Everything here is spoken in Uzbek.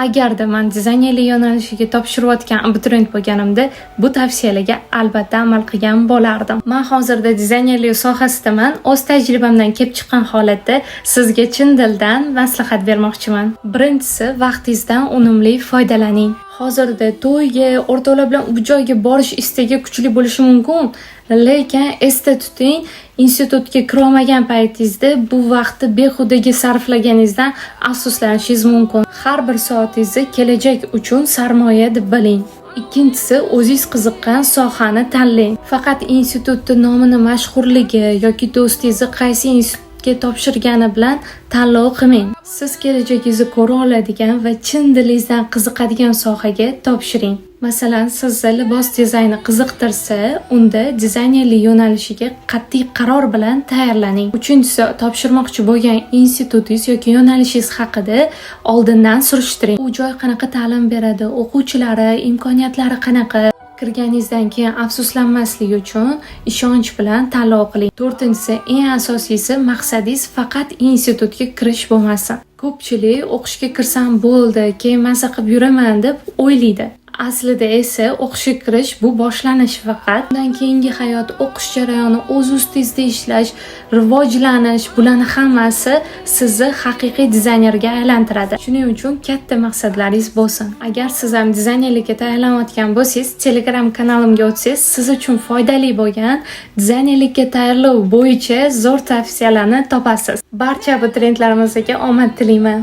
Agarda men dizaynerlik yo'nalishiga topshirayotgan abituriyent bo'lganimda, bu tavsiyalarga albatta amal qilgan bo'lardim. Men hozirda dizaynerlik sohasidaman. O'z tajribamdan kelib chiqqan holatda sizga chin dildan maslahat bermoqchiman. Birinchisi, vaqtingizdan unumli foydalaning. Hozirda to'yga, o'rtoqlar bilan u joyga borish istagi kuchli bo'lishi mumkin, lekin esda tuting, institutga kirolmagan paytingizda bu vaqtni behudaga sarflaganingizdan afsuslanishingiz mumkin. Har bir soatingizni kelajak uchun sarmoya deb biling. Ikkinchisi, o'zingiz qiziqqan sohani tanlang. Faqat institutning nomini, mashhurligi yoki do'stingizni qaysi institutga topshirgani bilan tanlov qilmang. Siz kelajagingizni ko'ra oladigan va chin dilingizdan qiziqadigan sohaga topshiring. Masalan, sizni libos dizayni qiziqtirsa, unda dizaynerlik yo'nalishiga qat'iy qaror bilan tayyorlaning. Uchinchisi, topshirmoqchi bo'lgan institutingiz yoki yo'nalishingiz haqida oldindan surishtiring. U joy qanaqa ta'lim beradi, o'quvchilari, imkoniyatlari qanaqa? Kirganingizdan keyin afsuslanmaslik uchun ishonch bilan tanlov qiling. To'rtinchisi, eng asosiysi, maqsadingiz faqat institutga kirish bo'lmasin. Ko'pchilik o'qishga kirsam bo'ldi, keyin maza qilib yuraman deb o'ylaydi. Aslida esa o'qishga kirish bu boshlanish faqat. Undan keyingi hayot, o'qish jarayoni, o'z ustingizda ishlash, rivojlanish, bularning hammasi sizni haqiqiy dizaynerga aylantiradi. Shuning uchun katta maqsadlaringiz bo'lsin. Agar siz ham dizaynerlikka tayyorlanayotgan bo'lsangiz, Telegram kanalimga o'tsangiz, siz uchun foydali bo'lgan dizaynerlikka tayyorlov bo'yicha zo'r tavsiyalarni topasiz. Barcha abituriyentlarimizga omad tilayman.